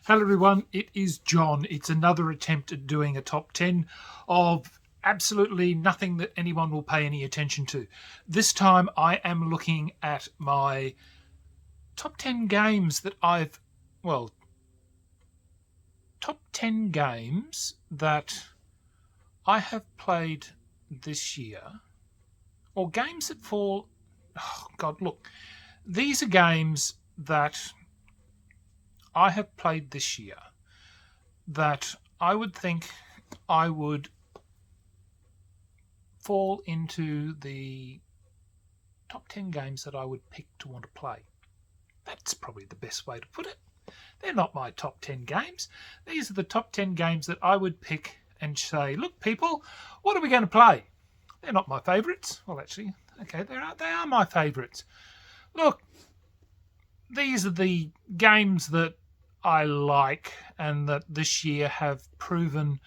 Hello everyone, it is John. It's another attempt at doing a top 10 of absolutely nothing that anyone will pay any attention to. This time I am looking at my top 10 games that top 10 games that I have played this year, or games that fall... Oh God, look, these are games that I have played this year that I would think I would fall into the top 10 games that I would pick to want to play. That's probably the best way to put it. They're not my top 10 games. These are the top 10 games that I would pick and say, look, people, what are we going to play? They're not my favourites. Well, actually, okay, they are my favourites. Look, these are the games that I like and that this year have proven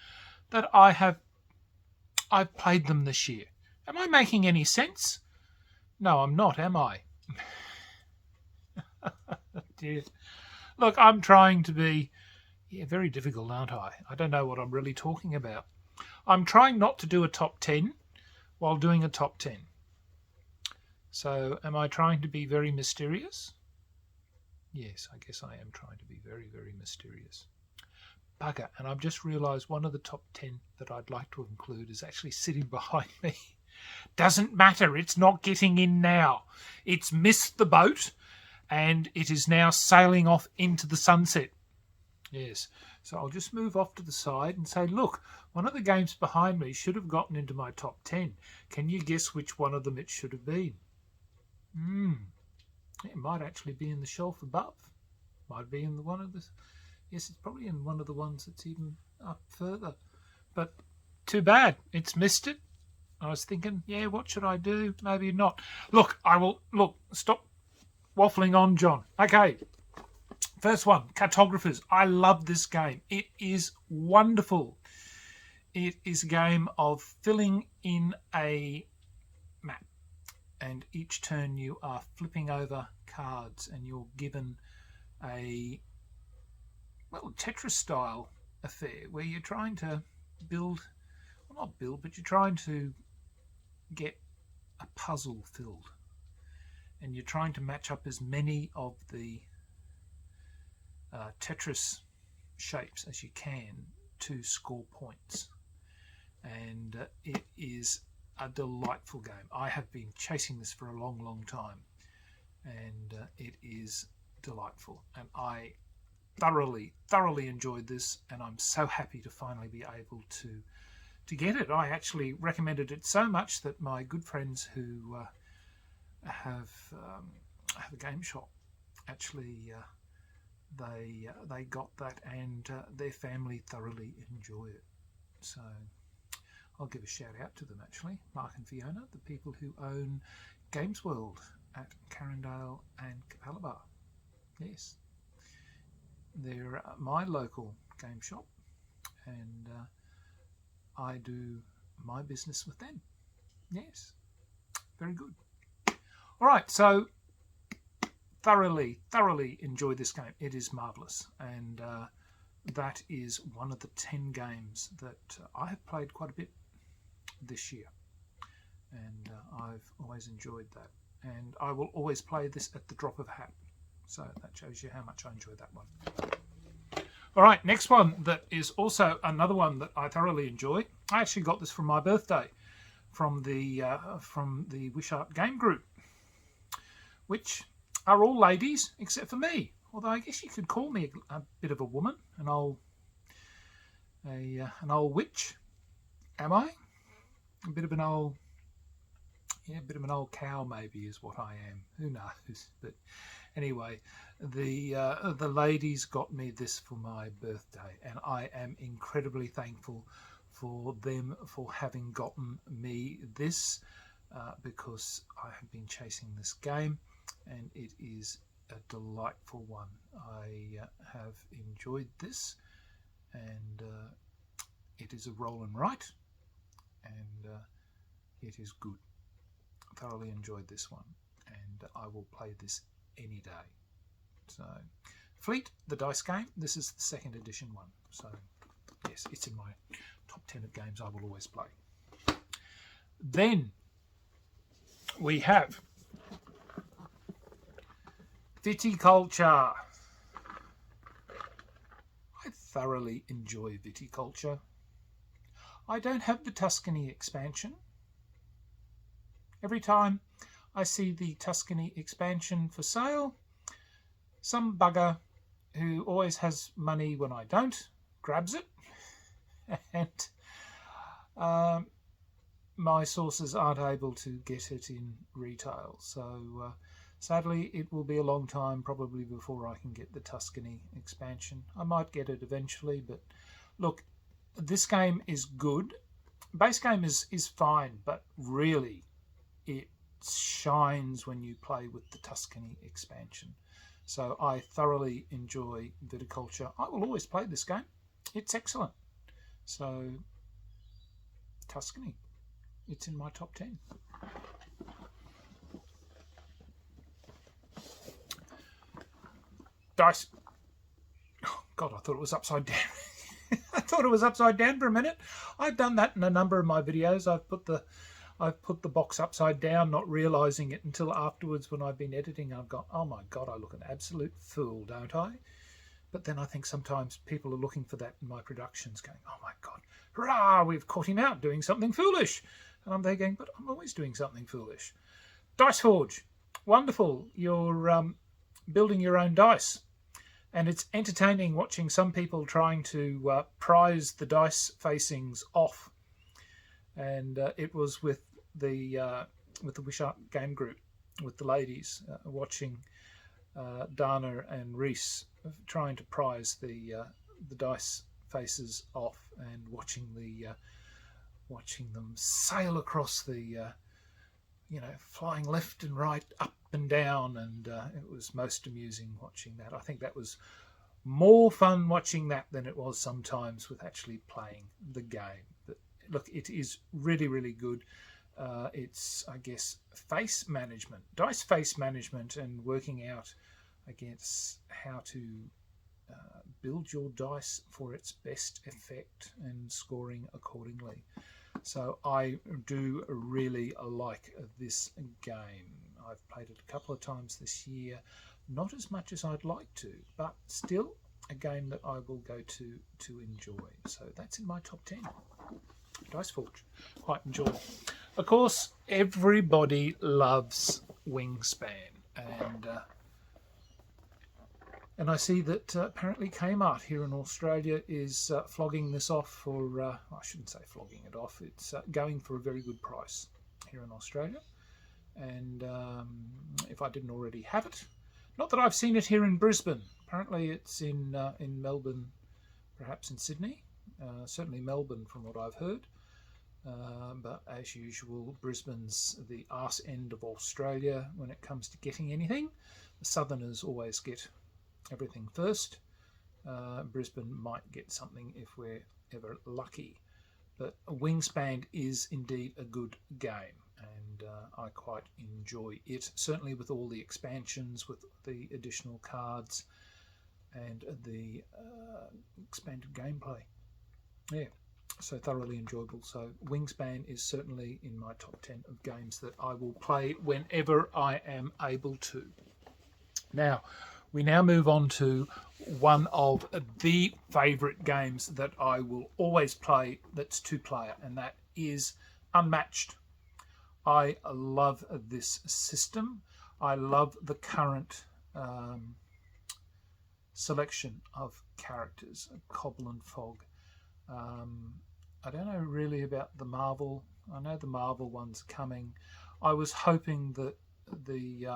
that I've played them this year. Am I making any sense? No, I'm not, am I? Dear. Look, I'm trying to be very difficult, aren't I? I don't know what I'm really talking about. I'm trying not to do a top 10 while doing a top 10. So am I trying to be very mysterious? Yes, I guess I am trying to be very, very mysterious. Bugger, and I've just realised one of the top 10 that I'd like to include is actually sitting behind me. Doesn't matter, it's not getting in now. It's missed the boat and it is now sailing off into the sunset. Yes, so I'll just move off to the side and say, look, one of the games behind me should have gotten into my top 10. Can you guess which one of them it should have been? It might actually be in the shelf above. Might be in the one of the... Yes, it's probably in one of the ones that's even up further. But too bad. It's missed it. I was thinking, yeah, what should I do? Maybe not. Look, stop waffling on, John. Okay. First one, Cartographers. I love this game. It is wonderful. It is a game of filling in a map. And each turn you are flipping over cards and you're given a Tetris style affair where you're trying to build, well, not build, but you're trying to get a puzzle filled, and you're trying to match up as many of the Tetris shapes as you can to score points. And it is a delightful game. I have been chasing this for a long, long time, and it is delightful, and I thoroughly enjoyed this, and I'm so happy to finally be able to get it. I actually recommended it so much that my good friends who have a game shop actually they got that, and their family thoroughly enjoy it. So I'll give a shout out to them, actually, Mark and Fiona, the people who own Games World at Carindale and Capalaba. Yes, they're my local game shop, and I do my business with them. Yes, very good. All right, so thoroughly enjoyed this game. It is marvellous, and that is one of the 10 games that I have played quite a bit this year, and I've always enjoyed that, and I will always play this at the drop of a hat. So that shows you how much I enjoy that one. All right, next one that is also another one that I thoroughly enjoy. I actually got this from my birthday from the Wishart Game Group, which are all ladies except for me. Although I guess you could call me a bit of a woman, an old witch. Am I? A bit of an old cow maybe is what I am. Who knows? But anyway, the ladies got me this for my birthday, and I am incredibly thankful for them for having gotten me this because I have been chasing this game, and it is a delightful one. I have enjoyed this, and it is a roll and write, and it is good. Thoroughly enjoyed this one, and I will play this any day. So Fleet, the dice game. This is the second edition one. So, yes, it's in my top 10 of games I will always play. Then we have Viticulture. I thoroughly enjoy Viticulture. I don't have the Tuscany expansion. Every time I see the Tuscany expansion for sale, some bugger who always has money when I don't grabs it, and my sources aren't able to get it in retail. So sadly, it will be a long time probably before I can get the Tuscany expansion. I might get it eventually, but look, this game is good. Base game is fine, but really it shines when you play with the Tuscany expansion. So I thoroughly enjoy Viticulture. I will always play this game. It's excellent. So Tuscany, it's in my top 10. Dice. Oh, God, I thought it was upside down. I thought it was upside down for a minute. I've done that in a number of my videos. I've put the box upside down, not realising it until afterwards when I've been editing. I've got, oh my God, I look an absolute fool, don't I? But then I think sometimes people are looking for that in my productions, going, oh my God, hurrah, we've caught him out doing something foolish. And I'm there going, but I'm always doing something foolish. Dice Forge, wonderful. You're building your own dice. And it's entertaining watching some people trying to prise the dice facings off. And it was with the Wish Art game group, with the ladies, watching Dana and Reese trying to prise the dice faces off, and watching them sail across the flying left and right, up and down, and it was most amusing watching that. I think that was more fun watching that than it was sometimes with actually playing the game. But look, it is really, really good. It's, I guess, face management, dice face management, and working out, I guess, how to build your dice for its best effect and scoring accordingly. So I do really like this game. I've played it a couple of times this year, not as much as I'd like to, but still a game that I will go to enjoy. So that's in my top 10. Dice Forge, quite enjoy. Of course, everybody loves Wingspan, and I see that apparently Kmart here in Australia is flogging this off for, I shouldn't say flogging it off, it's going for a very good price here in Australia. And if I didn't already have it, not that I've seen it here in Brisbane. Apparently it's in Melbourne, perhaps in Sydney, certainly Melbourne from what I've heard. But as usual, Brisbane's the arse end of Australia when it comes to getting anything. The southerners always get everything first. Brisbane might get something if we're ever lucky. But Wingspan is indeed a good game, and I quite enjoy it, certainly with all the expansions, with the additional cards and the expanded gameplay. Yeah, so thoroughly enjoyable. So Wingspan is certainly in my top 10 of games that I will play whenever I am able to. Now, we now move on to one of the favourite games that I will always play that's two-player, and that is Unmatched. I love this system. I love the current selection of characters, Cobble and Fog. I don't know really about the Marvel. I know the Marvel one's coming. I was hoping that the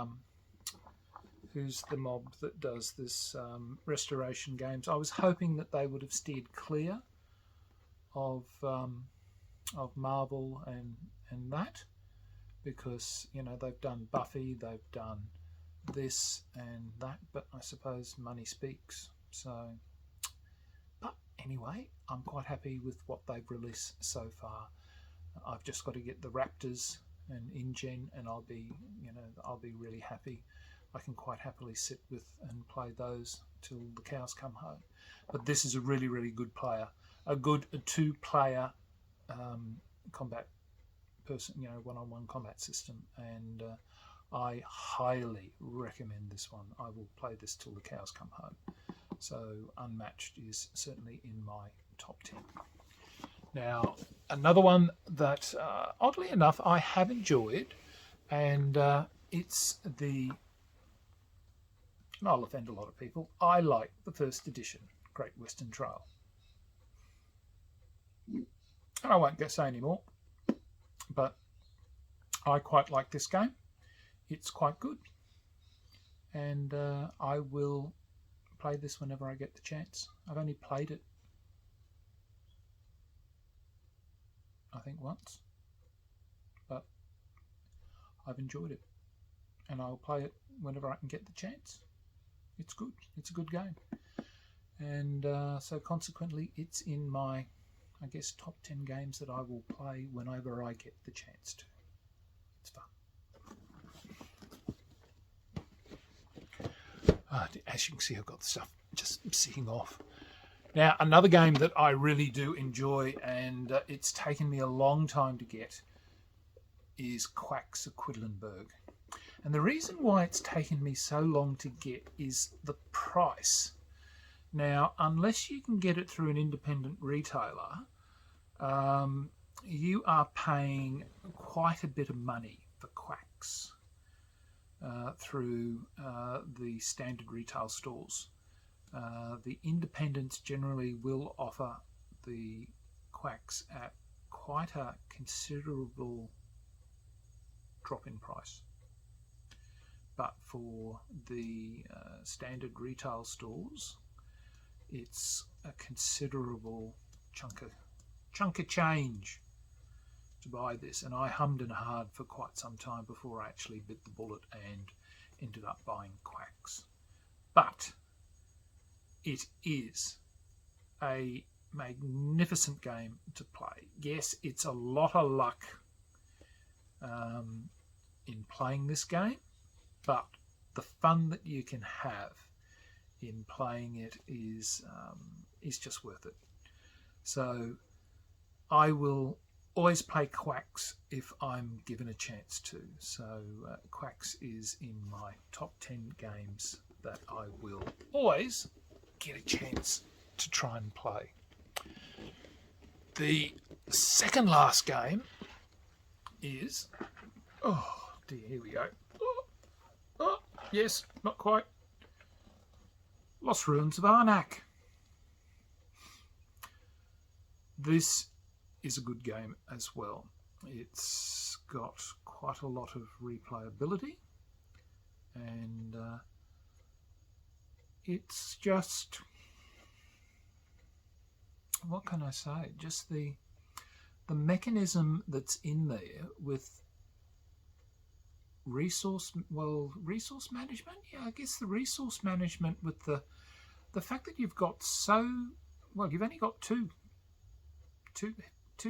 who's the mob that does this restoration games, I was hoping that they would have steered clear of Marvel and that, because they've done Buffy, they've done this and that, but I suppose money speaks. So, but anyway, I'm quite happy with what they've released so far. I've just got to get the Raptors and InGen, and I'll be really happy. I can quite happily sit with and play those till the cows come home. But this is a really, really good player, a good two-player combat person, one-on-one combat system, and I highly recommend this one. I will play this till the cows come home. So Unmatched is certainly in my top 10. Now, another one that, oddly enough, I have enjoyed, and it's the, and I'll offend a lot of people, I like the first edition, Great Western Trail. And I won't say any more, but I quite like this game. It's quite good, and I will play this whenever I get the chance. I've only played it, I think, once, but I've enjoyed it, and I'll play it whenever I can get the chance. It's good. It's a good game, and so consequently it's in my, I guess, top 10 games that I will play whenever I get the chance to. It's fun. As you can see, I've got the stuff just sitting off. Now, another game that I really do enjoy, and it's taken me a long time to get, is Quacks of Quedlinburg. And the reason why it's taken me so long to get is the price. Now, unless you can get it through an independent retailer, you are paying quite a bit of money for Quacks through the standard retail stores. The independents generally will offer the Quacks at quite a considerable drop in price. But for the standard retail stores, it's a considerable chunk of change to buy this, and I hummed and hawed for quite some time before I actually bit the bullet and ended up buying Quacks. But it is a magnificent game to play. Yes, it's a lot of luck in playing this game, but the fun that you can have in playing it is just worth it. So I will always play Quacks if I'm given a chance to. So Quacks is in my top 10 games that I will always get a chance to try and play. The second last game is, oh dear, here we go. Oh, yes, not quite. Lost Ruins of Arnak. This is a good game as well. It's got quite a lot of replayability, and it's just, what can I say? Just the mechanism that's in there with resource management. Yeah, I guess the resource management with the fact that you've got you've only got two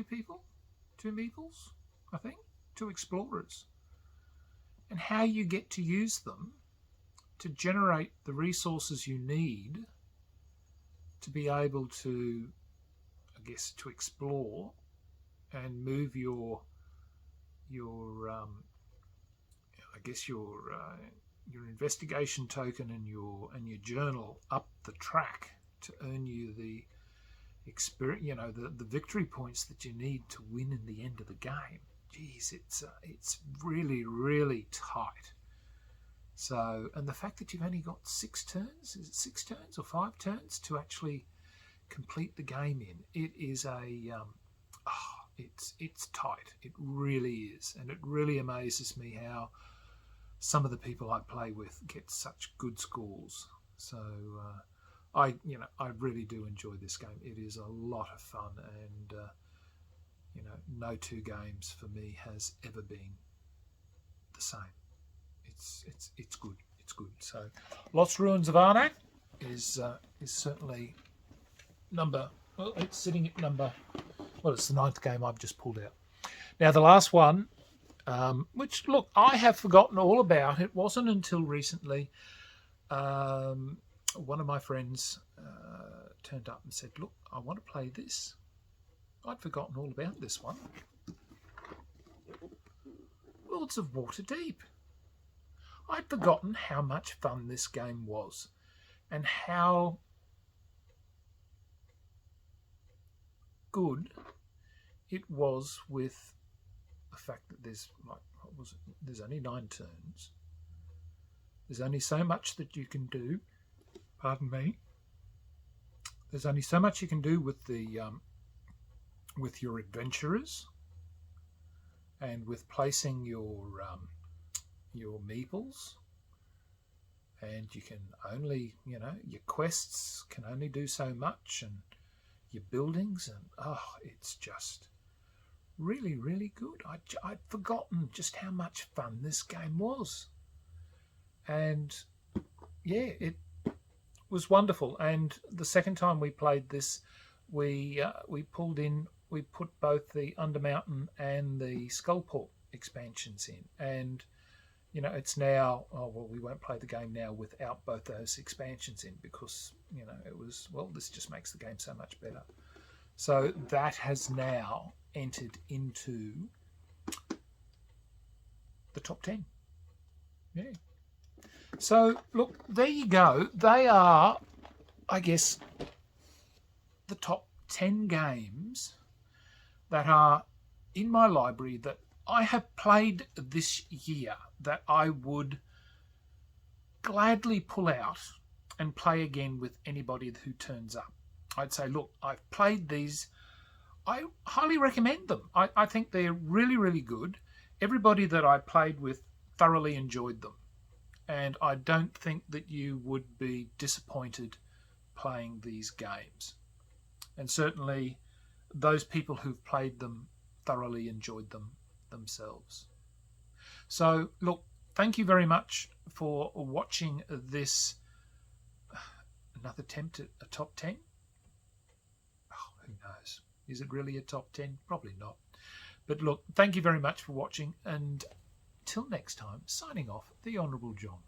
people, two meeples, I think, two explorers, and how you get to use them to generate the resources you need to be able to, I guess, to explore and move your investigation token and your journal up the track to earn you the experience, the victory points that you need to win in the end of the game. Geez, it's really, really tight. So, and the fact that you've only got 6 turns, is it 6 turns or 5 turns to actually complete the game in, it is it's tight. It really is, and it really amazes me how some of the people I play with get such good scores. So I really do enjoy this game. It is a lot of fun, and no two games for me has ever been the same. It's good. It's good. So Lost Ruins of Arnak is certainly it's sitting at number. Well, it's the 9th game I've just pulled out. Now the last one which, look, I have forgotten all about. It wasn't until recently one of my friends turned up and said, look, I want to play this. I'd forgotten all about this one. Worlds of Waterdeep. I'd forgotten how much fun this game was and how good it was, with the fact that there's, like, what was it? There's only 9 turns. There's only so much that you can do. Pardon me. There's only so much you can do with the with your adventurers and with placing your meeples, and you can only, you know, your quests can only do so much, and your buildings, and it's just really, really good. I'd forgotten just how much fun this game was, and yeah, it was wonderful. And the second time we played this, we put both the Undermountain and the Skullport expansions in, and you know, it's now, we won't play the game now without both those expansions in, because, you know, it was, well, this just makes the game so much better. So that has now entered into the top 10. Yeah. So, look, there you go. They are, I guess, the top 10 games that are in my library that I have played this year, that I would gladly pull out and play again with anybody who turns up. I'd say, look, I've played these. I highly recommend them. I think they're really, really good. Everybody that I played with thoroughly enjoyed them. And I don't think that you would be disappointed playing these games. And certainly those people who've played them thoroughly enjoyed them themselves. So, look, thank you very much for watching this, another attempt at a top 10. Oh, who knows? Is it really a top 10? Probably not. But look, thank you very much for watching, and till next time, signing off, the Honourable John.